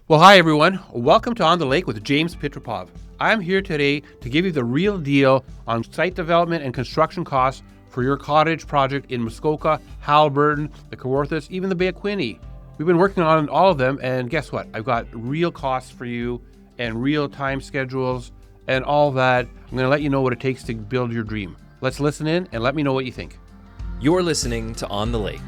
Well, hi everyone. Welcome to On the Lake with James Pitropov. I'm here today to give you the real deal on site development and construction costs for your cottage project in Muskoka, Haliburton, the Kawarthas, even the Bay of Quinte. We've been working on all of them, and guess what? I've got real costs for you and real time schedules and all that. I'm going to let you know what it takes to build your dream. Let's listen in and let me know what you think. You're listening to On the Lake,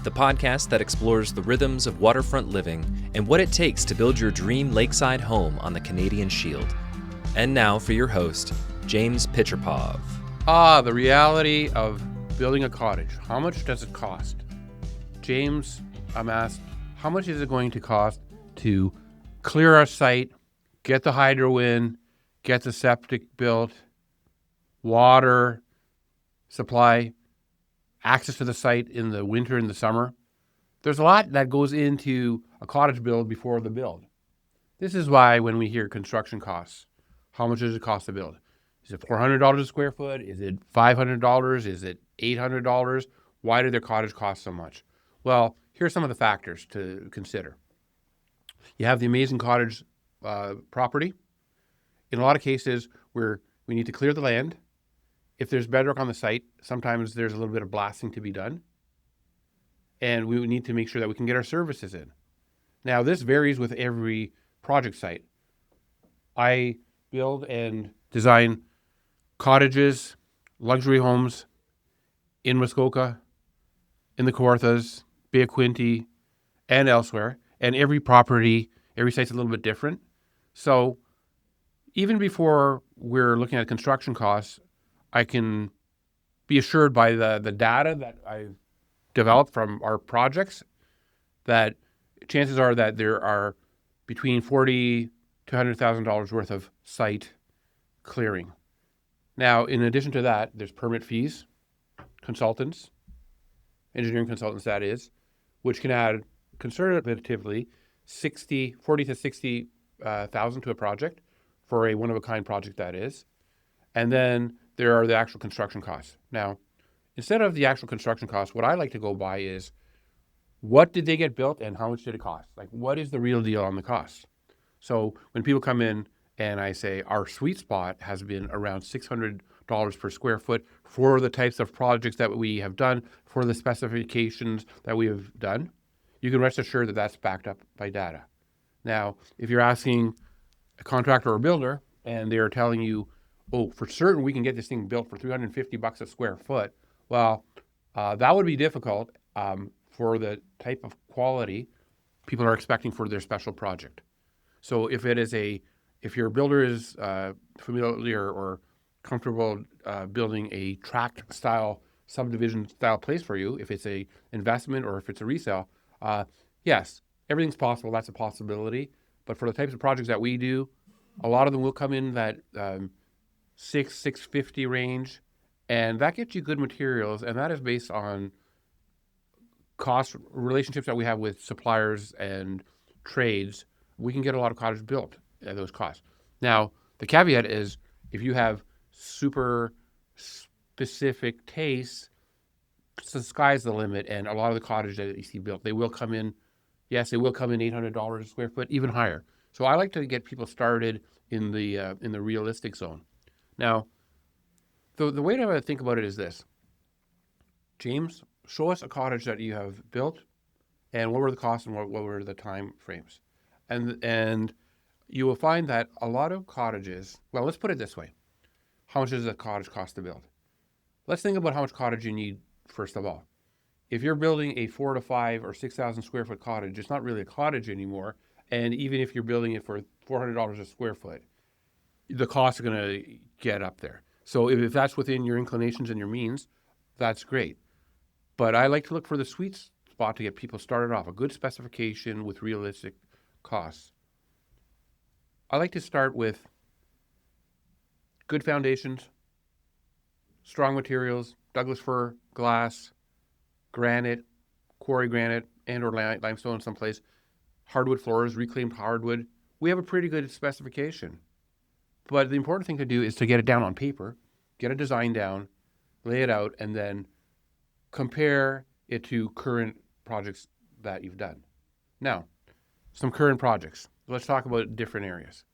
the podcast that explores the rhythms of waterfront living and what it takes to build your dream lakeside home on the Canadian Shield. And now for your host, James Pitropov. The reality of building a cottage. How much does it cost? James, I'm asked, how much is it going to cost to clear our site, get the hydro in, get the septic built, water supply, access to the site in the winter and the summer? There's a lot that goes into a cottage build before the build. This is why when we hear construction costs, how much does it cost to build? Is it $400 a square foot? Is it $500? Is it $800? Why do their cottage cost so much? Well, here's some of the factors to consider. You have the amazing cottage property. In a lot of cases where we need to clear the land. If there's bedrock on the site, sometimes there's a little bit of blasting to be done. And we need to make sure that we can get our services in. Now, this varies with every project site. I build and design cottages, luxury homes in Muskoka, in the Kawarthas, Bay of Quinte, and elsewhere. And every property, every site's a little bit different. So even before we're looking at construction costs, I can be assured by the data that I've developed from our projects that chances are that there are between $40,000 to $100,000 worth of site clearing. Now, in addition to that, there's permit fees, consultants, engineering consultants that is, which can add conservatively $40,000 to $60,000 to a project for a one-of-a-kind project that is. And then there are the actual construction costs. Now, instead of the actual construction costs, what I like to go by is what did they get built and how much did it cost? Like, what is the real deal on the costs? So when people come in and I say our sweet spot has been around $600 per square foot for the types of projects that we have done, for the specifications that we have done, you can rest assured that that's backed up by data. Now, if you're asking a contractor or a builder and they're telling you, oh, for certain we can get this thing built for $350 a square foot, well, that would be difficult for the type of quality people are expecting for their special project. So if your builder is familiar or comfortable building a tract style, subdivision style place for you, if it's a investment or if it's a resale, yes, everything's possible. That's a possibility. But for the types of projects that we do, a lot of them will come in that $650 range, and that gets you good materials, and that is based on cost relationships that we have with suppliers and trades. We can get a lot of cottages built at those costs. Now, the caveat is if you have super specific tastes, the sky's the limit, and a lot of the cottages that you see built, they will come in $800 a square foot, even higher. So I like to get people started in the realistic zone. Now, the way to think about it is this. James, show us a cottage that you have built, and what were the costs and what were the time frames? And you will find that a lot of cottages, well, let's put it this way. How much does a cottage cost to build? Let's think about how much cottage you need, first of all. If you're building a 4,000 to 5,000 or 6,000 square foot cottage, it's not really a cottage anymore. And even if you're building it for $400 a square foot, the costs are going to get up there. So if that's within your inclinations and your means, that's great. But I like to look for the sweet spot to get people started off, a good specification with realistic costs. I like to start with good foundations, strong materials, Douglas fir, glass, granite, quarry granite, and or limestone someplace, hardwood floors, reclaimed hardwood. We have a pretty good specification. But the important thing to do is to get it down on paper, get a design down, lay it out, and then compare it to current projects that you've done. Now, some current projects. Let's talk about different areas.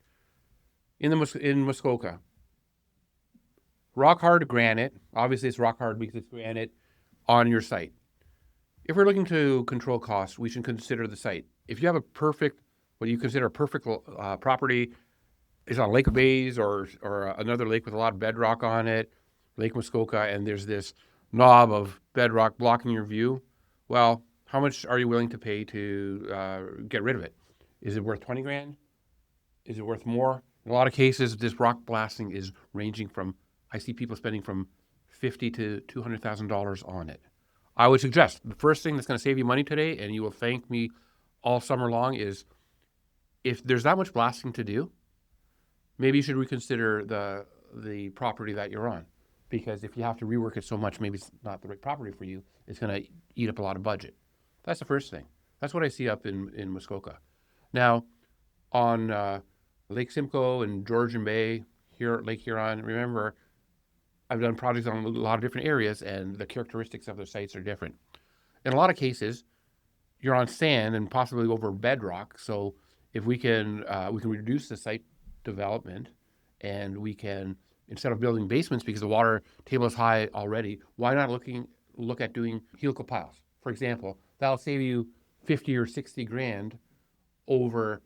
In Muskoka, rock hard granite. Obviously, it's rock hard because it's granite on your site. If we're looking to control costs, we should consider the site. If you have what you consider a perfect property, is on Lake of Bays or another lake with a lot of bedrock on it, Lake Muskoka, and there's this knob of bedrock blocking your view, well, how much are you willing to pay to get rid of it? Is it worth 20 grand? Is it worth more? In a lot of cases, this rock blasting is ranging from, I see people spending from $50,000 to $200,000 on it. I would suggest the first thing that's going to save you money today, and you will thank me all summer long, is if there's that much blasting to do, maybe you should reconsider the property that you're on. Because if you have to rework it so much, maybe it's not the right property for you. It's going to eat up a lot of budget. That's the first thing. That's what I see up in Muskoka. Now, on Lake Simcoe and Georgian Bay, here at Lake Huron, remember, I've done projects on a lot of different areas, and the characteristics of the sites are different. In a lot of cases, you're on sand and possibly over bedrock. So if we can reduce the site development, and we can, instead of building basements because the water table is high already, why not look at doing helical piles? For example, that'll save you 50 or 60 grand over,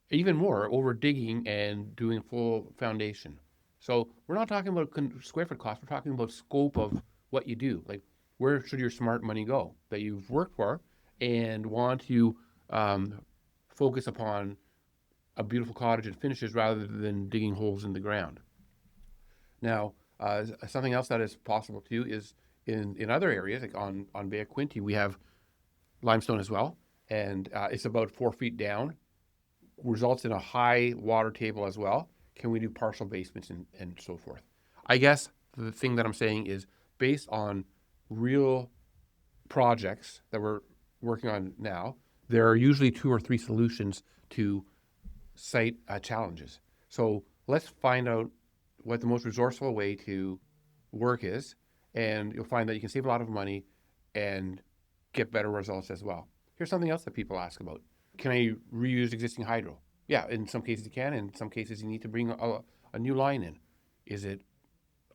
even more, over digging and doing full foundation. So we're not talking about square foot cost. We're talking about scope of what you do. Like, where should your smart money go that you've worked for and want to focus upon a beautiful cottage and finishes rather than digging holes in the ground. Now, something else that is possible too is in other areas, like on Bay of Quinte, we have limestone as well, and it's about 4 feet down, results in a high water table as well. Can we do partial basements and so forth? I guess the thing that I'm saying is, based on real projects that we're working on now, there are usually 2 or 3 solutions to site challenges. So let's find out what the most resourceful way to work is, and you'll find that you can save a lot of money and get better results as well. Here's something else that people ask about. Can I reuse existing hydro? Yeah, in some cases you can. In some cases you need to bring a new line in. Is it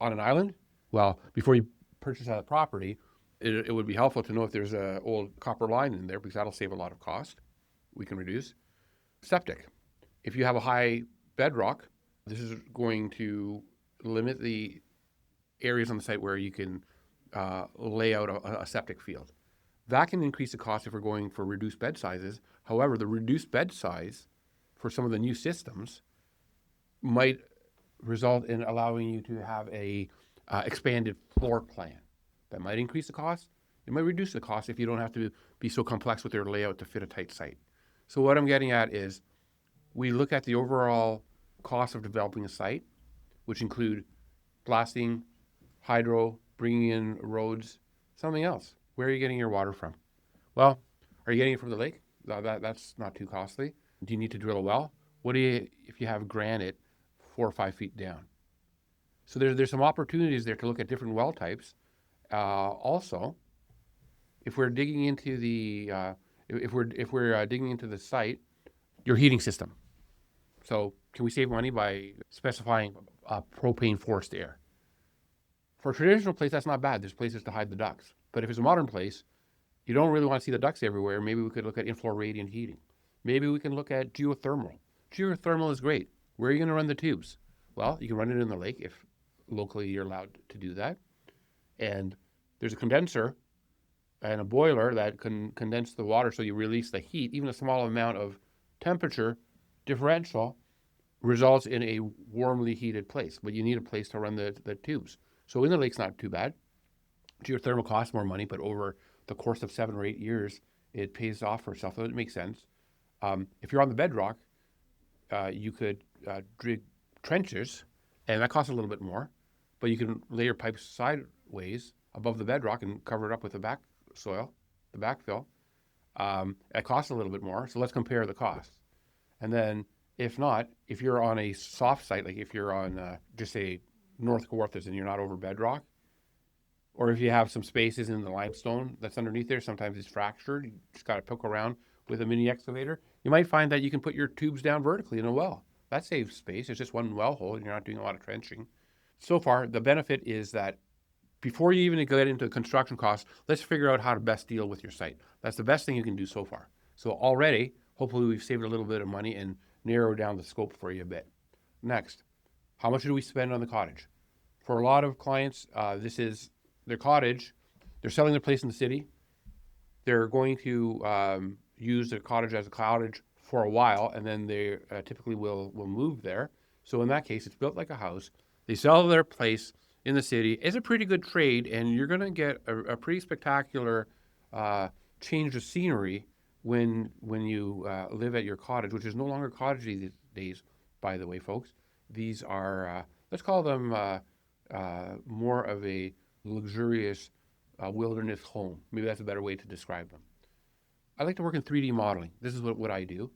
on an island? Well, before you purchase that property, it would be helpful to know if there's an old copper line in there, because that'll save a lot of cost. We can reduce. Septic. If you have a high bedrock, this is going to limit the areas on the site where you can lay out a septic field. That can increase the cost if we're going for reduced bed sizes. However, the reduced bed size for some of the new systems might result in allowing you to have a expanded floor plan. That might increase the cost. It might reduce the cost if you don't have to be so complex with your layout to fit a tight site. So what I'm getting at is, we look at the overall cost of developing a site, which include blasting, hydro, bringing in roads, something else. Where are you getting your water from? Well, are you getting it from the lake? That's not too costly. Do you need to drill a well? If you have granite 4 or 5 feet down? So there's some opportunities there to look at different well types. Also, if we're digging into digging into the site, your heating system. So can we save money by specifying propane forced air? For a traditional place, that's not bad. There's places to hide the ducts. But if it's a modern place, you don't really want to see the ducts everywhere. Maybe we could look at inflow radiant heating. Maybe we can look at geothermal. Geothermal is great. Where are you going to run the tubes? Well, you can run it in the lake if locally you're allowed to do that. And there's a condenser and a boiler that can condense the water so you release the heat. Even a small amount of temperature differential results in a warmly heated place, but you need a place to run the tubes. So in the lake's not too bad. Geothermal costs more money, but over the course of 7 or 8 years, it pays off for itself. So it makes sense. If you're on the bedrock, you could dig trenches, and that costs a little bit more, but you can lay your pipes sideways above the bedrock and cover it up with the back soil, the backfill. It costs a little bit more, so let's compare the costs. And then, if not, if you're on a soft site, like if you're on, just say, North Kawarthas and you're not over bedrock, or if you have some spaces in the limestone that's underneath there, sometimes it's fractured, you just got to poke around with a mini excavator, You might find that you can put your tubes down vertically in a well. That saves space. It's just one well hole, and you're not doing a lot of trenching. So far, the benefit is that before you even get into construction costs, let's figure out how to best deal with your site. That's the best thing you can do so far. So already, hopefully we've saved a little bit of money and narrowed down the scope for you a bit. Next, how much do we spend on the cottage? For a lot of clients, this is their cottage. They're selling their place in the city. They're going to use their cottage as a cottage for a while, and then they typically will move there. So in that case, it's built like a house. They sell their place in the city. It's a pretty good trade, and you're going to get a pretty spectacular change of scenery when you live at your cottage, which is no longer cottage these days, by the way, folks. These are, let's call them more of a luxurious wilderness home. Maybe that's a better way to describe them. I like to work in 3D modeling. This is what I do,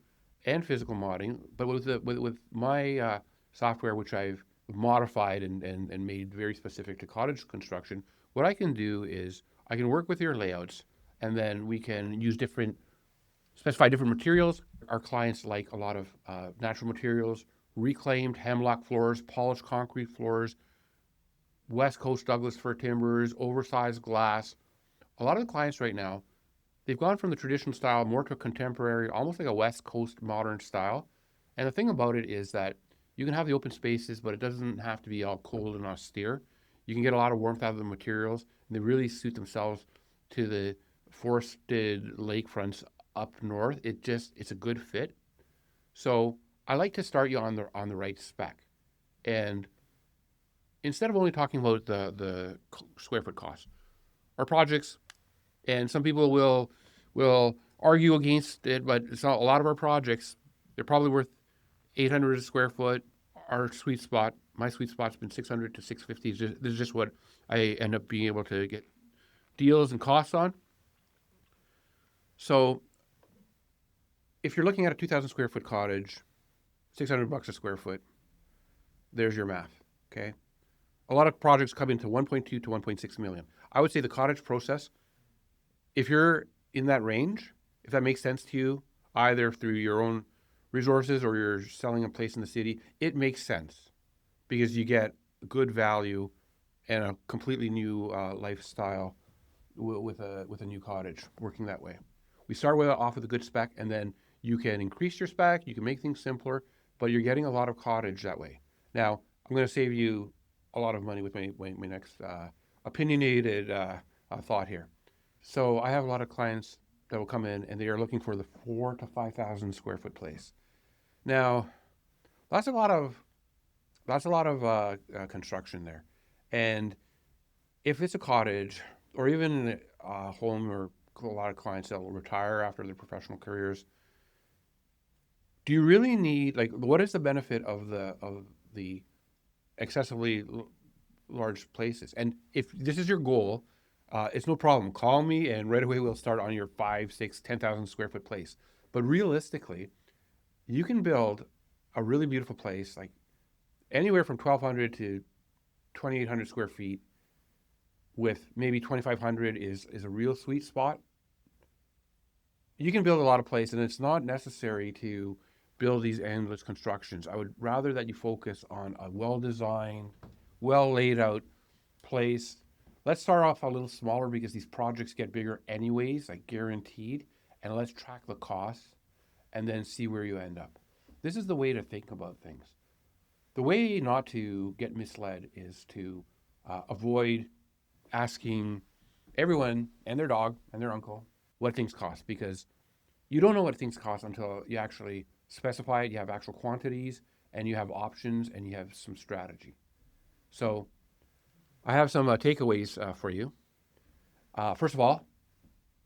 and physical modeling. But with my software, which I've modified and made very specific to cottage construction, what I can do is I can work with your layouts, and then we can use specify different materials. Our clients like a lot of natural materials, reclaimed hemlock floors, polished concrete floors, West Coast Douglas fir timbers, oversized glass. A lot of the clients right now, they've gone from the traditional style more to a contemporary, almost like a West Coast modern style. And the thing about it is that you can have the open spaces, but it doesn't have to be all cold and austere. You can get a lot of warmth out of the materials, and they really suit themselves to the forested lakefronts up north. It's a good fit. So I like to start you on the right spec. And instead of only talking about the square foot cost, our projects, and some people will argue against it, but it's not a lot of our projects. They're probably worth 800 a square foot. Our sweet spot, my sweet spot's been 600 to 650. This is just what I end up being able to get deals and costs on. So if you're looking at a 2,000 square foot cottage, $600 a square foot, there's your math, okay? A lot of projects come into 1.2 to 1.6 million. I would say the cottage process, if you're in that range, if that makes sense to you, either through your own resources or you're selling a place in the city, it makes sense because you get good value and a completely new lifestyle with a new cottage working that way. We start off with a good spec, and then you can increase your spec, you can make things simpler, but you're getting a lot of cottage that way. Now, I'm going to save you a lot of money with my next opinionated thought here. So I have a lot of clients that will come in and they are looking for the 4,000 to 5,000 square foot place. Now, that's a lot of construction there, and if it's a cottage or even a home, or a lot of clients that will retire after their professional careers, do you really need, like, what is the benefit of the excessively large places? And if this is your goal, it's no problem. Call me and right away we'll start on your 5, 6, 10,000 square foot place. But realistically, you can build a really beautiful place, like anywhere from 1,200 to 2,800 square feet, with maybe 2,500 is a real sweet spot. You can build a lot of place, and it's not necessary to build these endless constructions. I would rather that you focus on a well-designed, well laid out place. Let's start off a little smaller because these projects get bigger anyways, like guaranteed. And let's track the costs and then see where you end up. This is the way to think about things. The way not to get misled is to avoid asking everyone and their dog and their uncle what things cost, because you don't know what things cost until you actually specify it, you have actual quantities, and you have options, and you have some strategy. So I have some takeaways for you. First of all,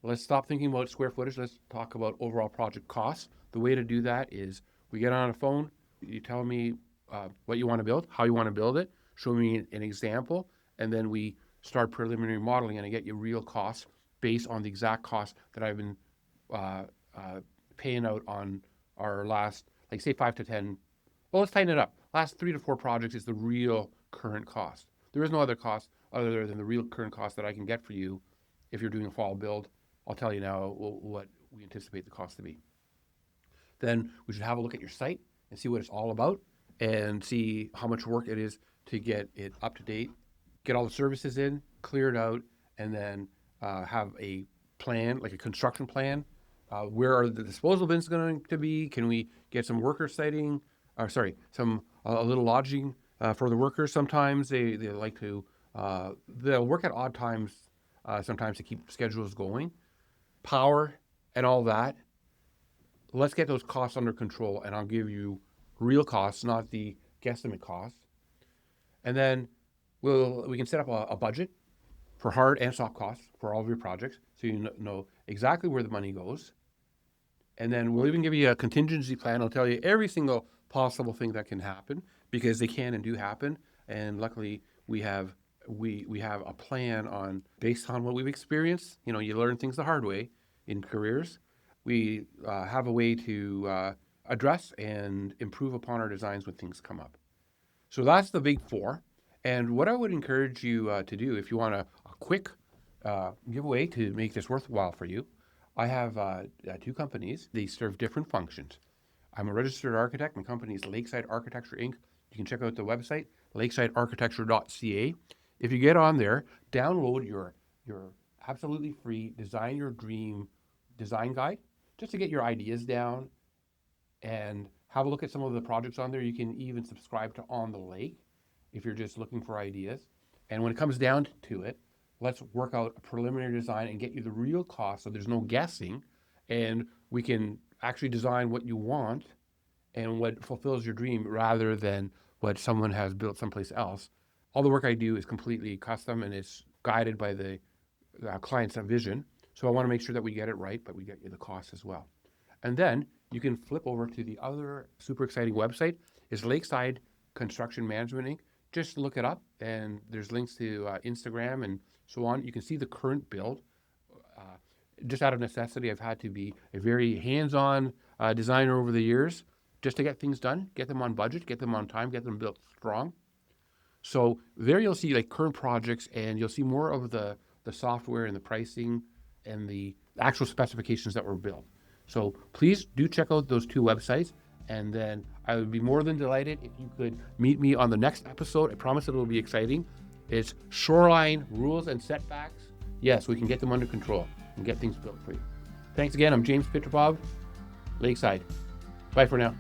let's stop thinking about square footage. Let's talk about overall project costs. The way to do that is we get on a phone, you tell me what you want to build, how you want to build it, show me an example, and then we start preliminary modeling, and I get you real costs based on the exact cost that I've been paying out on our last, like, say 5 to 10. Well, let's tighten it up. Last 3 to 4 projects is the real current cost. There is no other cost other than the real current cost that I can get for you if you're doing a fall build. I'll tell you now what we anticipate the cost to be. then we should have a look at your site and see what it's all about and see how much work it is to get it up to date, get all the services in, clear it out, and then have a plan, like a construction plan. Where are the disposal bins going to be? Can we get some worker siting? A little lodging for the workers. Sometimes they like to, they'll work at odd times sometimes to keep schedules going. Power and all that. Let's get those costs under control, and I'll give you real costs, not the guesstimate costs. And then we can set up a budget for hard and soft costs for all of your projects, so you know exactly where the money goes. And then we'll even give you a contingency plan. I'll tell you every single possible thing that can happen, because they can and do happen. And luckily, we have a plan on based on what we've experienced. You know, you learn things the hard way in careers. We have a way to address and improve upon our designs when things come up. So that's the big four. And what I would encourage you to do, if you want a quick giveaway to make this worthwhile for you, I have two companies. They serve different functions. I'm a registered architect. My company is Lakeside Architecture, Inc. You can check out the website, lakesidearchitecture.ca. If you get on there, download your absolutely free Design Your Dream design guide, just to get your ideas down and have a look at some of the projects on there. You can even subscribe to On the Lake if you're just looking for ideas. And when it comes down to it, let's work out a preliminary design and get you the real cost so there's no guessing, and we can actually design what you want and what fulfills your dream rather than what someone has built someplace else. All the work I do is completely custom, and it's guided by the client's vision. So I want to make sure that we get it right, but we get you the cost as well. And then you can flip over to the other super exciting website. It's Lakeside Construction Management, Inc. Just look it up, and there's links to Instagram and so on. You can see the current build. Just out of necessity, I've had to be a very hands-on designer over the years just to get things done, get them on budget, get them on time, get them built strong. So there you'll see like current projects, and you'll see more of the software and the pricing and the actual specifications that were built. So please do check out those two websites, and then I would be more than delighted if you could meet me on the next episode. I promise it will be exciting. It's shoreline rules and setbacks. Yes, we can get them under control and get things built for you. Thanks again. I'm James Pitropov, Lakeside. Bye for now.